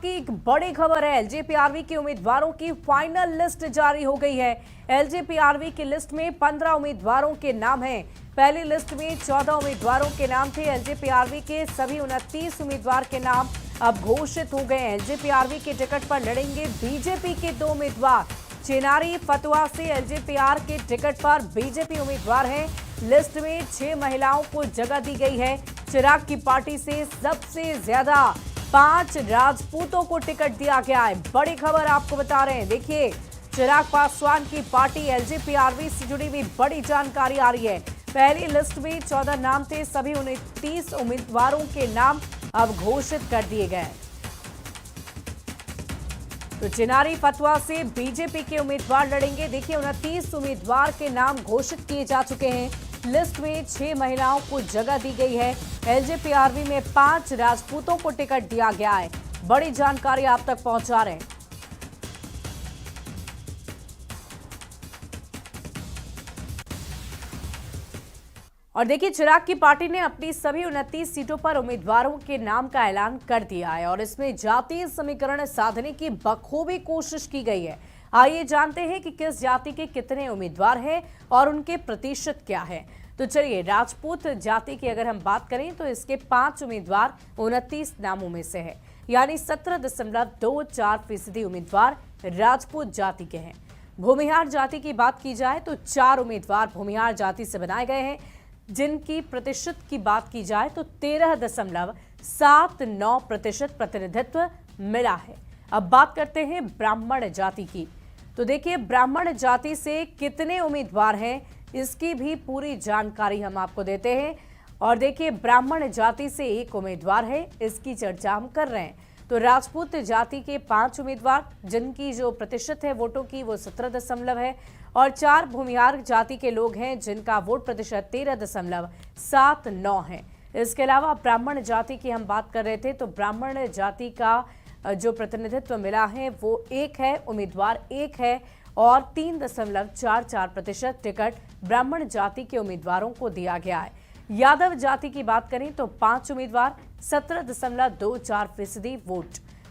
की एक बड़ी खबर है। एलजेपीआरवी के उम्मीदवारों की फाइनल लिस्ट जारी हो गई है। एलजेपीआरवी की लिस्ट में 15 उम्मीदवारों के नाम हैं। पहली लिस्ट में 14 उम्मीदवारों के नाम थे। एलजेपीआरवी के सभी 29 उम्मीदवार के नाम अब घोषित हो गए हैं। एलजेपीआरवी के टिकट पर लड़ेंगे बीजेपी के 2 उम्मीदवार। चिनारी फतुहा से एलजेपीआर के टिकट पर बीजेपी उम्मीदवार हैं। लिस्ट में 6 महिलाओं को जगह दी गई है। चिराग की पार्टी से सबसे ज्यादा 5 राजपूतों को टिकट दिया गया है। बड़ी खबर आपको बता रहे हैं। देखिए, चिराग पासवान की पार्टी एलजेपीआरवी से जुड़ी हुई बड़ी जानकारी आ रही है। पहली लिस्ट में 14 नाम थे। सभी 29 उम्मीदवारों के नाम अब घोषित कर दिए गए। तो चिनारी फतुहा से बीजेपी के उम्मीदवार लड़ेंगे। देखिए, 29 उम्मीदवार के नाम घोषित किए जा चुके हैं। लिस्ट में 6 महिलाओं को जगह दी गई है। एलजेपीआरवी में 5 राजपूतों को टिकट दिया गया है। बड़ी जानकारी आप तक पहुंचा रहे हैं। और देखिए, चिराग की पार्टी ने अपनी सभी 29 सीटों पर उम्मीदवारों के नाम का ऐलान कर दिया है और इसमें जातीय समीकरण साधने की बखूबी कोशिश की गई है। आइए जानते हैं कि किस जाति के कितने उम्मीदवार हैं और उनके प्रतिशत क्या है। तो चलिए, राजपूत जाति की अगर हम बात करें तो इसके 5 उम्मीदवार 29 नामों में से है, यानी 17.24% उम्मीदवार राजपूत जाति के हैं। भूमिहार जाति की बात की जाए तो 4 उम्मीदवार भूमिहार जाति से बनाए गए हैं, जिनकी प्रतिशत की बात की जाए तो 13.79% प्रतिनिधित्व मिला है। अब बात करते हैं ब्राह्मण जाति की। तो देखिए, ब्राह्मण जाति से कितने उम्मीदवार हैं, इसकी भी पूरी जानकारी हम आपको देते हैं। और देखिए, ब्राह्मण जाति से 1 उम्मीदवार है, इसकी चर्चा हम कर रहे हैं। तो राजपूत जाति के 5 उम्मीदवार, जिनकी जो प्रतिशत है वोटों की वो 17 है, और 4 भूमिहार जाति के लोग हैं जिनका वोट प्रतिशत 13.79 है। इसके अलावा ब्राह्मण जाति की हम बात कर रहे थे, तो ब्राह्मण जाति का जो प्रतिनिधित्व मिला है वो 1 है, उम्मीदवार 1 है, और 3.44% टिकट ब्राह्मण जाति के उम्मीदवारों को दिया गया है। यादव जाति की बात करें तो 5 उम्मीदवार 17.24% वोट।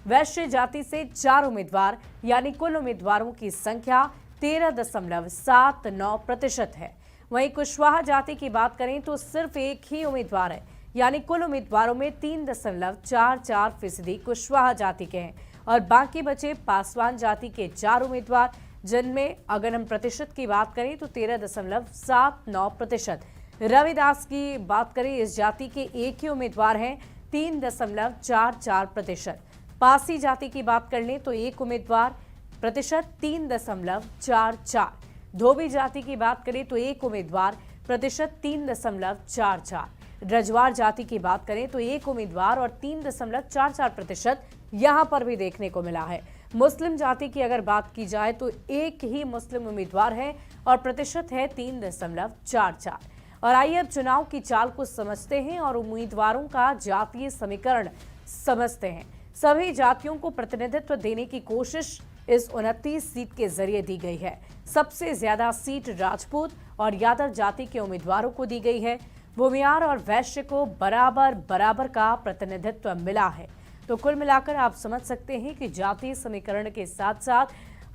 वैश्य जाति से 4 उम्मीदवार, यानी कुल उम्मीदवारों की संख्या 13.79% है। वहीं कुशवाहा जाति की बात करें तो सिर्फ 1 ही उम्मीदवार है, यानी कुल उम्मीदवारों में 3.44% कुशवाहा जाति के हैं, और बाकी बचे पासवान जाति के 4 उम्मीदवार, जिनमें अगर हम प्रतिशत की बात करें तो 13.79%। रविदास की बात करें, इस जाति के 1 ही उम्मीदवार हैं, 3.44%। पासी जाति की बात कर लें तो 1 उम्मीदवार, प्रतिशत 3.44। धोबी जाति की बात करें तो 1 उम्मीदवार, प्रतिशत 3.44। रजवार जाति की बात करें तो 1 उम्मीदवार और 3.44% यहां पर भी देखने को मिला है। मुस्लिम जाति की अगर बात की जाए तो 1 ही मुस्लिम उम्मीदवार है और प्रतिशत है 3.44। और आइए अब चुनाव की चाल को समझते हैं और उम्मीदवारों का जातीय समीकरण समझते हैं। सभी जातियों को प्रतिनिधित्व देने की कोशिश इस 29 सीट के जरिए दी गई है। सबसे ज्यादा सीट राजपूत और यादव जाति के उम्मीदवारों को दी गई है। भूमिहार और वैश्य को बराबर का प्रतिनिधित्व मिला है। तो कुल मिलाकर आप समझ सकते हैं कि जातीय समीकरण के साथ साथ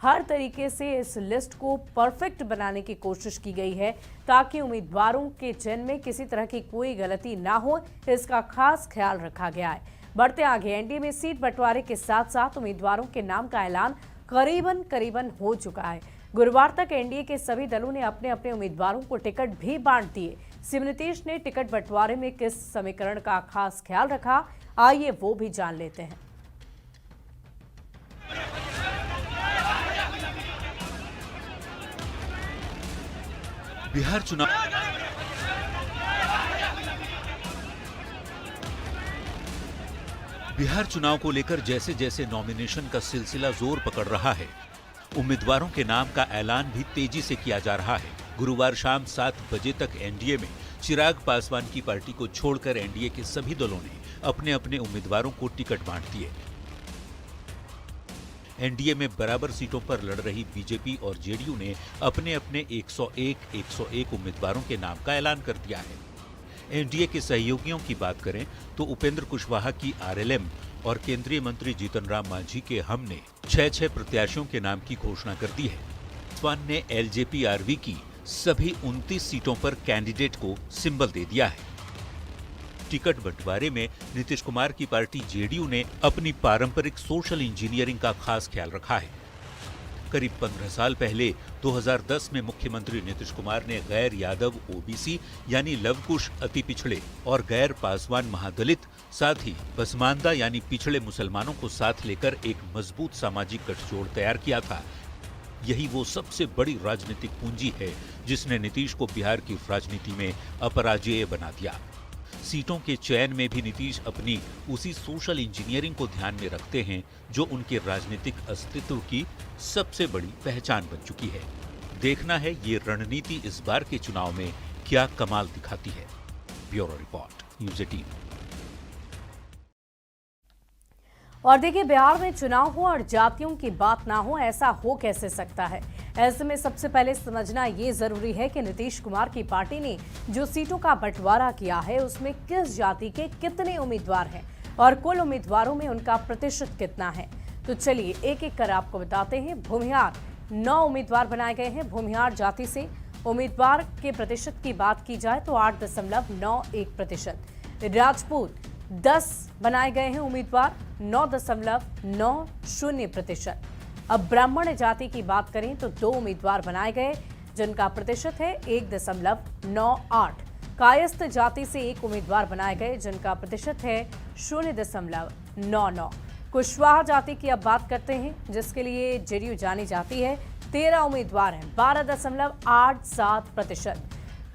हर तरीके से इस लिस्ट को परफेक्ट बनाने की कोशिश की गई है, ताकि उम्मीदवारों के चयन में किसी तरह की कोई गलती ना हो, इसका खास ख्याल रखा गया है। बढ़ते आगे, एनडीए में सीट बंटवारे के साथ साथ उम्मीदवारों के नाम का ऐलान करीबन हो चुका है। गुरुवार तक एनडीए के सभी दलों ने अपने अपने उम्मीदवारों को टिकट भी बांट दिए। सीएम नीतीश ने टिकट बंटवारे में किस समीकरण का खास ख्याल रखा, आइए वो भी जान लेते हैं। बिहार चुनाव को लेकर जैसे जैसे नॉमिनेशन का सिलसिला जोर पकड़ रहा है, उम्मीदवारों के नाम का ऐलान भी तेजी से किया जा रहा है। गुरुवार शाम 7 बजे तक एनडीए में चिराग पासवान की पार्टी को छोड़कर एनडीए के सभी दलों ने अपने अपने उम्मीदवारों को टिकट बांट दिए। एनडीए में बराबर सीटों पर लड़ रही बीजेपी और जेडीयू ने अपने अपने 101 उम्मीदवारों के नाम का ऐलान कर दिया है। एनडीए के सहयोगियों की बात करें तो उपेंद्र कुशवाहा की आरएलएम और केंद्रीय मंत्री जीतन राम मांझी के हम ने 6 प्रत्याशियों के नाम की घोषणा कर दी है। पासवान ने एलजेपी-आरवी की सभी 29 सीटों पर कैंडिडेट को सिंबल दे दिया है। टिकट बंटवारे में नीतीश कुमार की पार्टी जेडीयू ने अपनी पारंपरिक सोशल इंजीनियरिंग का खास ख्याल रखा है। करीब 15 साल पहले 2010 में मुख्यमंत्री नीतीश कुमार ने गैर यादव ओबीसी यानी लवकुश अति पिछड़े और गैर पासवान महादलित साथ ही पसमानदा यानी पिछड़े मुसलमानों को साथ लेकर एक मजबूत सामाजिक गठजोड़ तैयार किया था। यही वो सबसे बड़ी राजनीतिक पूंजी है जिसने नीतीश को बिहार की राजनीति में अपराजेय बना दिया। सीटों के चयन में भी नीतीश अपनी उसी सोशल इंजीनियरिंग को ध्यान में रखते हैं जो उनके राजनीतिक अस्तित्व की सबसे बड़ी पहचान बन चुकी है। देखना है ये रणनीति इस बार के चुनाव में क्या कमाल दिखाती है। Bureau report, news 18। और देखिए, बिहार में चुनाव हो और जातियों की बात ना हो, ऐसा हो कैसे सकता है। ऐसे में सबसे पहले समझना ये जरूरी है कि नीतीश कुमार की पार्टी ने जो सीटों का बंटवारा किया है उसमें किस जाति के कितने उम्मीदवार हैं और कुल उम्मीदवारों में उनका प्रतिशत कितना है। तो चलिए एक एक कर आपको बताते हैं। भूमिहार 9 उम्मीदवार बनाए गए हैं। भूमिहार जाति से उम्मीदवार के प्रतिशत की बात की जाए तो 8.91%। राजपूत 10 बनाए गए हैं उम्मीदवार, 9.90%। अब ब्राह्मण जाति की बात करें तो 2 उम्मीदवार बनाए गए जिनका प्रतिशत है 1.98। कायस्थ जाति से 1 उम्मीदवार बनाए गए जिनका प्रतिशत है 0.99। कुशवाहा जाति की अब बात करते हैं जिसके लिए जेडीयू जानी जाती है। 13 उम्मीदवार हैं, 12.87%।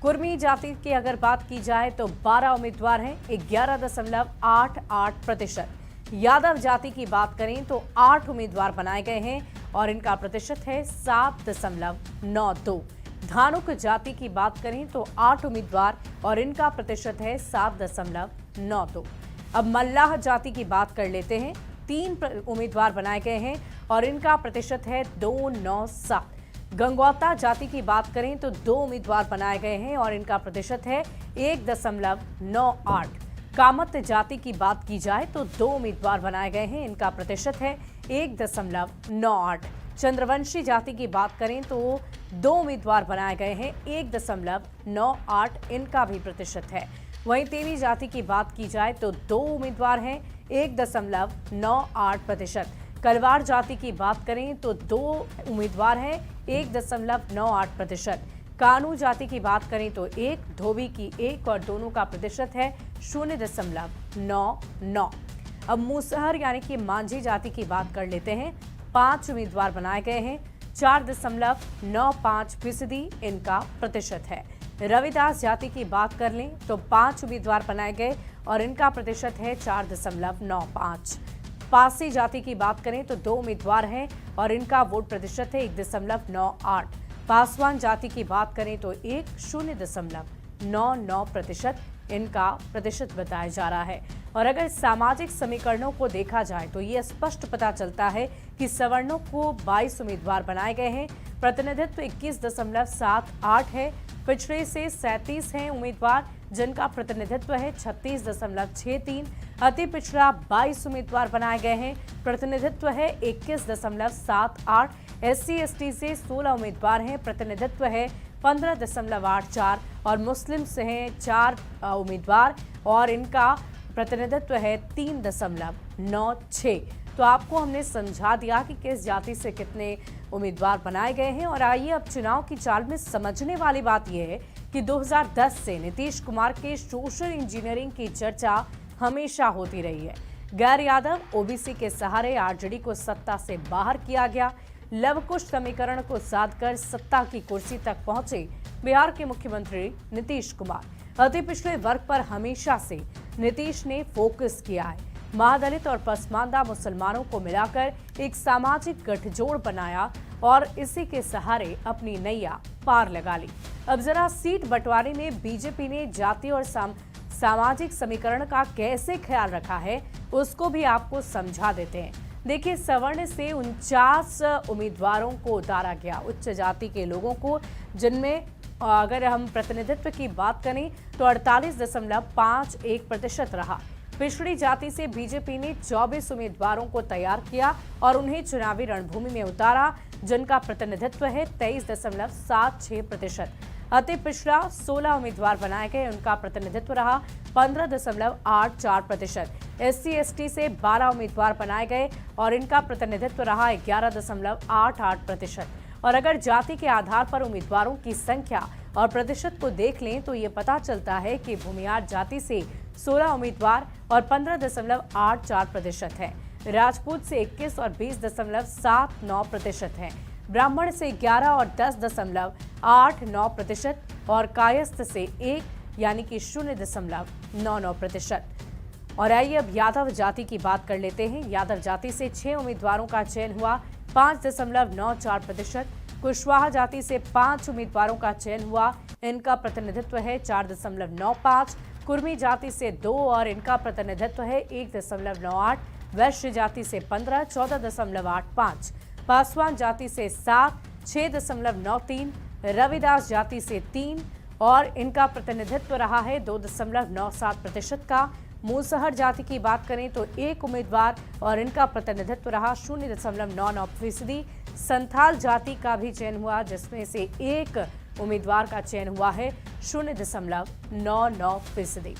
कुर्मी जाति की अगर बात की जाए तो 12 उम्मीदवार हैं, 11.88%। यादव जाति की बात करें तो 8 उम्मीदवार बनाए गए हैं और इनका प्रतिशत है 7.92। धानुक जाति की बात करें तो 8 उम्मीदवार और इनका प्रतिशत है 7.92। अब मल्लाह जाति की बात कर लेते हैं। 3 उम्मीदवार बनाए गए हैं और इनका प्रतिशत है 297। गंगौता जाति की बात करें तो 2 उम्मीदवार बनाए गए हैं और इनका प्रतिशत है 1.98। कामत जाति की बात की जाए तो 2 उम्मीदवार बनाए गए हैं, इनका प्रतिशत है 1.98। चंद्रवंशी जाति की बात करें तो 2 उम्मीदवार बनाए गए हैं, 1.98 इनका भी प्रतिशत है। वहीं तेली जाति की बात की जाए तो 2 उम्मीदवार हैं, 1.98%। कलवार जाति की बात करें तो 2 उम्मीदवार हैं, 1.98%। कानू जाति की बात करें तो 1, धोबी की 1 और दोनों का प्रतिशत है 0.99। अब मूसहर यानी कि मांझी जाति की बात कर लेते हैं। 5 उम्मीदवार बनाए गए हैं, 4.95% इनका प्रतिशत है। रविदास जाति की बात कर लें तो 5 उम्मीदवार बनाए गए और इनका प्रतिशत है 4.95। पासी जाति की बात करें तो 2 उम्मीदवार हैं और इनका वोट प्रतिशत है 1.98। पासवान जाति की बात करें तो 0.99% इनका प्रतिशत बताया जा रहा है। और अगर सामाजिक समीकरणों को देखा जाए तो ये स्पष्ट पता चलता है कि सवर्णों को 22 उम्मीदवार बनाए गए हैं, प्रतिनिधित्व 21.78 है। पिछड़े से 37 हैं उम्मीदवार जिनका प्रतिनिधित्व है 36.63। अति पिछड़ा 22 उम्मीदवार बनाए गए हैं, प्रतिनिधित्व है 21.78। SC/ST से 16 उम्मीदवार हैं, प्रतिनिधित्व है 15.84 और मुस्लिम से हैं 4 उम्मीदवार और इनका प्रतिनिधित्व है 3.96। तो आपको हमने समझा दिया कि किस जाति से कितने उम्मीदवार बनाए गए हैं। और आइए अब चुनाव की चाल में समझने वाली बात यह है कि 2010 से नीतीश कुमार के सोशल इंजीनियरिंग की चर्चा हमेशा होती रही है। गैर यादव ओबीसी के सहारे आरजेडी को सत्ता से बाहर किया गया। लवकुश समीकरण को साधकर सत्ता की कुर्सी तक पहुंचे बिहार के मुख्यमंत्री नीतीश कुमार। अति पिछड़े वर्ग पर हमेशा से नीतीश ने फोकस किया है। महादलित और पसमानदा मुसलमानों को मिलाकर एक सामाजिक गठजोड़ बनाया और इसी के सहारे अपनी नैया पार लगा ली। अब जरा सीट बंटवारे में बीजेपी ने जाति और सामाजिक समीकरण का कैसे ख्याल रखा है उसको भी आपको समझा देते हैं। देखिए, सवर्ण से 49 उम्मीदवारों को उतारा गया, उच्च जाति के लोगों को, जिनमें अगर हम प्रतिनिधित्व की बात करें तो 48.51% रहा। पिछड़ी जाति से बीजेपी ने 24 उम्मीदवारों को तैयार किया और उन्हें चुनावी रणभूमि में उतारा, जिनका प्रतिनिधित्व है 23.76%। अति पिछड़ा 16 उम्मीदवार बनाए गए, उनका प्रतिनिधित्व रहा 15.84%। SC/ST से 12 उम्मीदवार बनाए गए और इनका प्रतिनिधित्व रहा 11.88%। और अगर जाति के आधार पर उम्मीदवारों की संख्या और प्रतिशत को देख लें तो ये पता चलता है कि भूमियार जाति से 16 उम्मीदवार और 15.84% है। राजपूत से 21 और 20.79% है। ब्राह्मण से 11 और 10.89% और कायस्थ से 1 यानी कि 0.99%। और आइए अब यादव जाति की बात कर लेते हैं। यादव जाति से 6 उम्मीदवारों का चयन हुआ, 5.94%। कुशवाहा जाति से 5 उम्मीदवारों का चयन हुआ, इनका प्रतिनिधित्व है 4.95। कुर्मी जाति से 2 और इनका प्रतिनिधित्व है 1.98। वैश्य जाति से 15, 14.85। पासवान जाति से 7, 6.93। रविदास जाति से 3 और इनका प्रतिनिधित्व रहा है 2.97% का। मूसहर जाति की बात करें तो 1 उम्मीदवार और इनका प्रतिनिधित्व रहा 0.99%। संथाल जाति का भी चयन हुआ, जिसमें से 1 उम्मीदवार का चयन हुआ है 0.99%।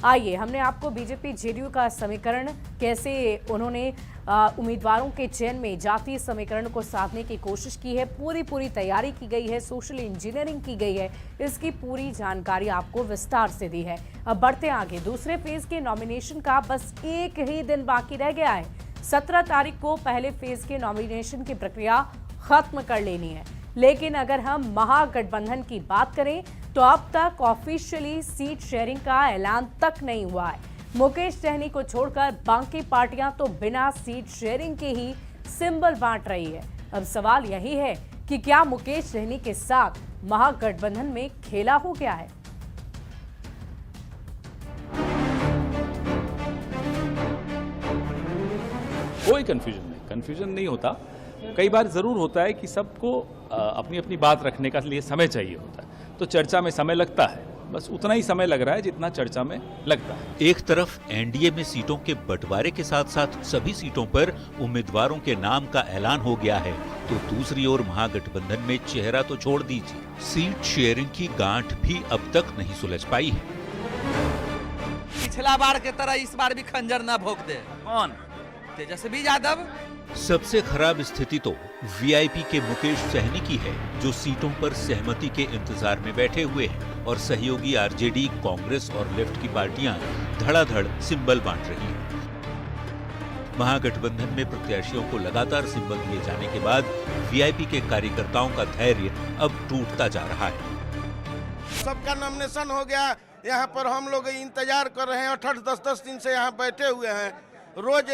आइए हमने आपको बीजेपी जेडीयू का समीकरण कैसे उन्होंने उम्मीदवारों के चयन में जातीय समीकरण को साधने की कोशिश की है, पूरी तैयारी की गई है, सोशल इंजीनियरिंग की गई है, इसकी पूरी जानकारी आपको विस्तार से दी है। अब बढ़ते आगे, दूसरे फेज के नॉमिनेशन का बस एक ही दिन बाकी रह गया है। 17 तारीख को पहले फेज के नॉमिनेशन की प्रक्रिया खत्म कर लेनी है। लेकिन अगर हम महागठबंधन की बात करें तो अब तक ऑफिशियली सीट शेयरिंग का ऐलान तक नहीं हुआ है। मुकेश सहनी को छोड़कर बाकी पार्टियां तो बिना सीट शेयरिंग के ही सिंबल बांट रही है। अब सवाल यही है कि क्या मुकेश सहनी के साथ महागठबंधन में खेला हो गया है? कोई कंफ्यूजन नहीं होता। कई बार जरूर होता है कि सबको अपनी अपनी बात रखने का लिए समय चाहिए होता है, तो चर्चा में समय लगता है, बस उतना ही समय लग रहा है जितना चर्चा में लगता है। एक तरफ एनडीए में सीटों के बंटवारे के साथ साथ सभी सीटों पर उम्मीदवारों के नाम का ऐलान हो गया है, तो दूसरी ओर महागठबंधन में चेहरा तो छोड़ दीजिए, सीट शेयरिंग की गांठ भी अब तक नहीं सुलझ पाई है। पिछला बार के तरह इस बार भी खंजर न भोंक दे। कौन? तेजस्वी यादव। सबसे खराब स्थिति तो वीआईपी के मुकेश सहनी की है, जो सीटों पर सहमति के इंतजार में बैठे हुए हैं और सहयोगी आरजेडी, कांग्रेस और लेफ्ट की पार्टियां धड़ाधड़ सिंबल बांट रही हैं। महागठबंधन में प्रत्याशियों को लगातार सिंबल दिए जाने के बाद वीआईपी के कार्यकर्ताओं का धैर्य अब टूटता जा रहा है। सबका नॉमिनेशन हो गया, यहाँ पर हम लोग इंतजार कर रहे हैं, 8-10 दिन से यहाँ बैठे हुए हैं। रोज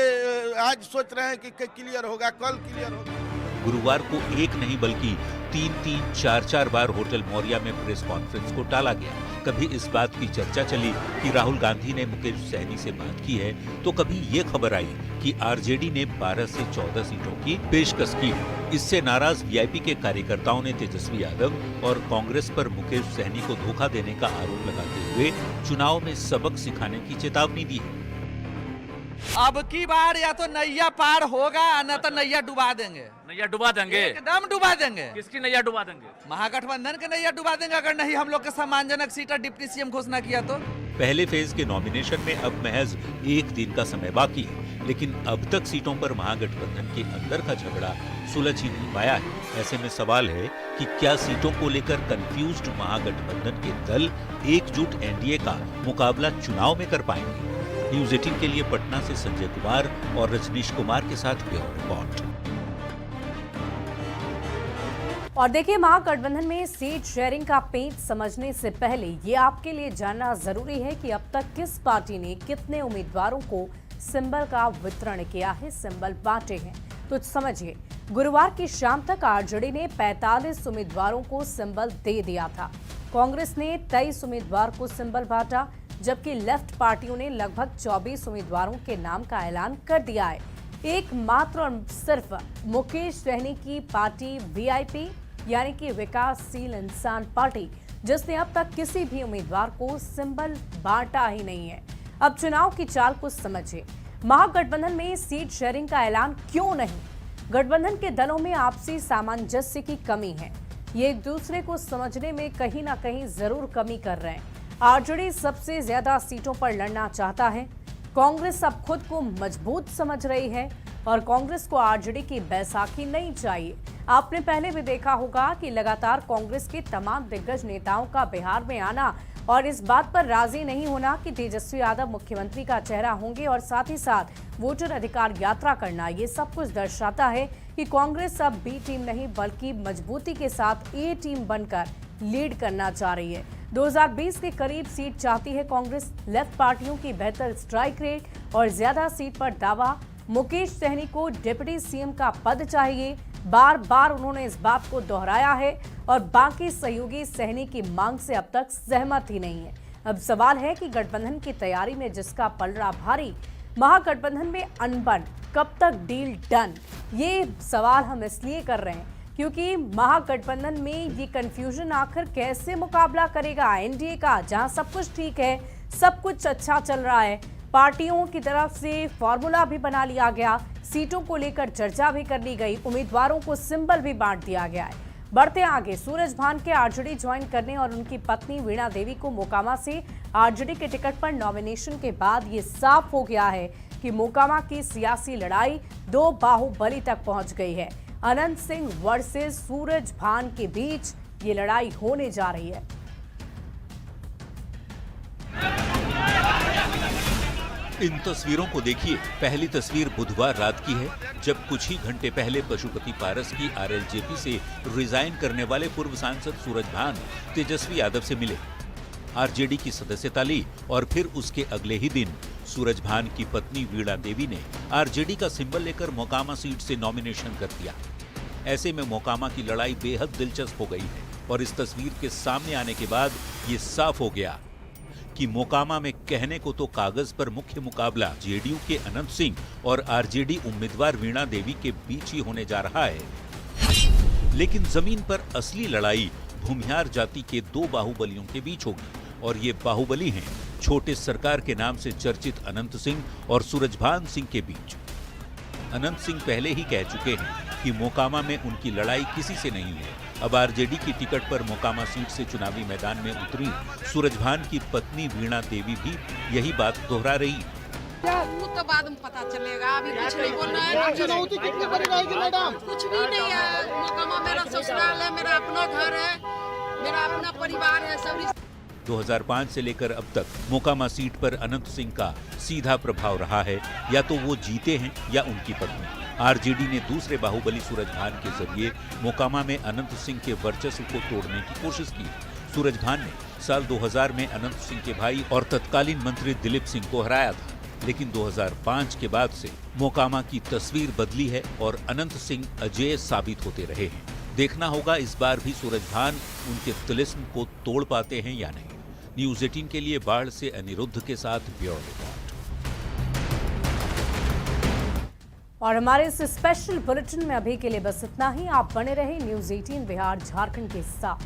आज सोच रहे हैं कि क्लियर होगा, कल क्लियर होगा। गुरुवार को एक नहीं बल्कि 3-3, 4-4 बार होटल मौर्या में प्रेस कॉन्फ्रेंस को टाला गया। कभी इस बात की चर्चा चली कि राहुल गांधी ने मुकेश सहनी से बात की है, तो कभी ये खबर आई कि आरजेडी ने 12 से 14 सीटों की पेशकश की है। इससे नाराज वीआईपी के कार्यकर्ताओं ने तेजस्वी यादव और कांग्रेस पर मुकेश सहनी को धोखा देने का आरोप लगाते हुए चुनाव में सबक सिखाने की चेतावनी दी है। अब की बार या तो नैया पार होगा न तो नैया डुबा देंगे। नैया डुबा देंगे? एकदम डुबा देंगे। किसकी नैया डुबा देंगे? महागठबंधन के नैया डुबा देंगे, अगर नहीं हम लोग के सम्मानजनक सीट और डिप्टी सीएम घोषणा किया तो। पहले फेज के नॉमिनेशन में अब महज 1 दिन का समय बाकी है, लेकिन अब तक सीटों पर महागठबंधन के अंदर का झगड़ा सुलझ ही नहीं पाया है। ऐसे में सवाल है कि क्या सीटों को लेकर कंफ्यूज्ड महागठबंधन के दल एकजुट एनडीए का मुकाबला चुनाव में कर पाएंगे? न्यूज़ 18 के लिए पटना से संजय कुमार और रजनीश कुमार के साथ ब्यूरो रिपोर्ट। और देखिए, महागठबंधन में सीट शेयरिंग का पेच समझने से पहले ये आपके लिए जानना जरूरी है कि अब तक किस पार्टी ने कितने उम्मीदवारों को सिंबल का वितरण किया है, सिंबल बांटे हैं। तो समझिए, गुरुवार की शाम तक आरजेडी ने 45 उम्मीदवारों को सिंबल दे दिया था। कांग्रेस ने 23 उम्मीदवार को सिंबल बांटा, जबकि लेफ्ट पार्टियों ने लगभग 24 उम्मीदवारों के नाम का ऐलान कर दिया है। एकमात्र और सिर्फ मुकेश सहनी की पार्टी वीआईपी यानी कि विकासशील इंसान पार्टी, जिसने अब तक किसी भी उम्मीदवार को सिंबल बांटा ही नहीं है। अब चुनाव की चाल को समझिए। महागठबंधन में सीट शेयरिंग का ऐलान क्यों नहीं? गठबंधन के दलों में आपसी सामंजस्य की कमी है। ये एक दूसरे को समझने में कहीं ना कहीं जरूर कमी कर रहे हैं। आरजेडी सबसे ज्यादा सीटों पर लड़ना चाहता है। कांग्रेस अब खुद को मजबूत समझ रही है और कांग्रेस को आरजेडी की बैसाखी नहीं चाहिए। आपने पहले भी देखा होगा कि लगातार कांग्रेस के तमाम दिग्गज नेताओं का बिहार में आना और इस बात पर राजी नहीं होना कि तेजस्वी यादव मुख्यमंत्री का चेहरा होंगे और साथ ही साथ वोटर अधिकार यात्रा करना, ये सब कुछ दर्शाता है कि कांग्रेस अब बी टीम नहीं बल्कि मजबूती के साथ ए टीम बनकर लीड करना चाह रही है। 2020 के करीब सीट चाहती है कांग्रेस। लेफ्ट पार्टियों की बेहतर स्ट्राइक रेट और ज्यादा सीट पर दावा। मुकेश सहनी को डिप्टी सीएम का पद चाहिए। बार बार उन्होंने इस बात को दोहराया है और बाकी सहयोगी सहनी की मांग से अब तक सहमत ही नहीं है। अब सवाल है कि गठबंधन की तैयारी में जिसका पलड़ा भारी, महागठबंधन में अनबन, कब तक डील डन? ये सवाल हम इसलिए कर रहे हैं क्योंकि महागठबंधन में ये कंफ्यूजन आखिर कैसे मुकाबला करेगा एनडीए का, जहां सब कुछ ठीक है, सब कुछ अच्छा चल रहा है। पार्टियों की तरफ से फॉर्मूला भी बना लिया गया, सीटों को लेकर चर्चा भी कर ली गई, उम्मीदवारों को सिंबल भी बांट दिया गया है। बढ़ते आगे, सूरज भान के आरजेडी ज्वाइन करने और उनकी पत्नी वीणा देवी को मोकामा से आरजेडी के टिकट पर नॉमिनेशन के बाद ये साफ हो गया है कि मोकामा की सियासी लड़ाई दो बाहुबली तक पहुंच गई है। अनंत सिंह वर्सेस सूरज भान के बीच ये लड़ाई होने जा रही है। इन तस्वीरों को देखिए। पहली तस्वीर बुधवार रात की है, जब कुछ ही घंटे पहले पशुपति पारस की आरएलजेपी से रिजाइन करने वाले पूर्व सांसद सूरज भान तेजस्वी यादव से मिले, आरजेडी की सदस्यता ली और फिर उसके अगले ही दिन सूरज भान की पत्नी वीणा देवी ने आरजेडी का सिंबल लेकर मोकामा सीट से नॉमिनेशन कर दिया। ऐसे में मोकामा की लड़ाई बेहद दिलचस्प हो गई है और इस तस्वीर के सामने आने के बाद ये साफ हो गया कि मोकामा में कहने को तो कागज पर मुख्य मुकाबला जेडीयू के अनंत सिंह और आरजेडी उम्मीदवार वीणा देवी के बीच ही होने जा रहा है, लेकिन जमीन पर असली लड़ाई भूमिहार जाति के दो बाहुबलियों के बीच होगी और ये बाहुबली हैं छोटे सरकार के नाम से चर्चित अनंत सिंह और सूरजभान सिंह के बीच। अनंत सिंह पहले ही कह चुके हैं कि मोकामा में उनकी लड़ाई किसी से नहीं है। अब आरजेडी की टिकट पर मोकामा सीट से चुनावी मैदान में उतरी सूरजभान की पत्नी वीणा देवी भी यही बात दोहरा रही है। वो तो बाद में पता चलेगा, अभी कुछ नहीं बोल रहे हैं। चुनौती कितनी बड़ी रहेगी मैडम? कुछ भी नहीं है। मोकामा मेरा ससुराल है, मेरा अपना घर है, मेरा अपना परिवार है, सब 2005 से लेकर अब तक मोकामा सीट पर अनंत सिंह का सीधा प्रभाव रहा है। या तो वो जीते हैं या उनकी पत्नी। आरजेडी ने दूसरे बाहुबली सूरजभान के जरिए मोकामा में अनंत सिंह के वर्चस्व को तोड़ने की कोशिश की। सूरजभान ने साल 2000 में अनंत सिंह के भाई और तत्कालीन मंत्री दिलीप सिंह को हराया था, लेकिन 2005 के बाद से मोकामा की तस्वीर बदली है और अनंत सिंह अजेय साबित होते रहे हैं। देखना होगा इस बार भी सूरजभान उनके तिलिस्म को तोड़ पाते हैं या नहीं। न्यूज़ 18 के लिए बाढ़ से अनिरुद्ध के साथ ब्यूरो रिपोर्ट। और हमारे इस स्पेशल बुलेटिन में अभी के लिए बस इतना ही। आप बने रहे न्यूज़ 18 बिहार झारखंड के साथ।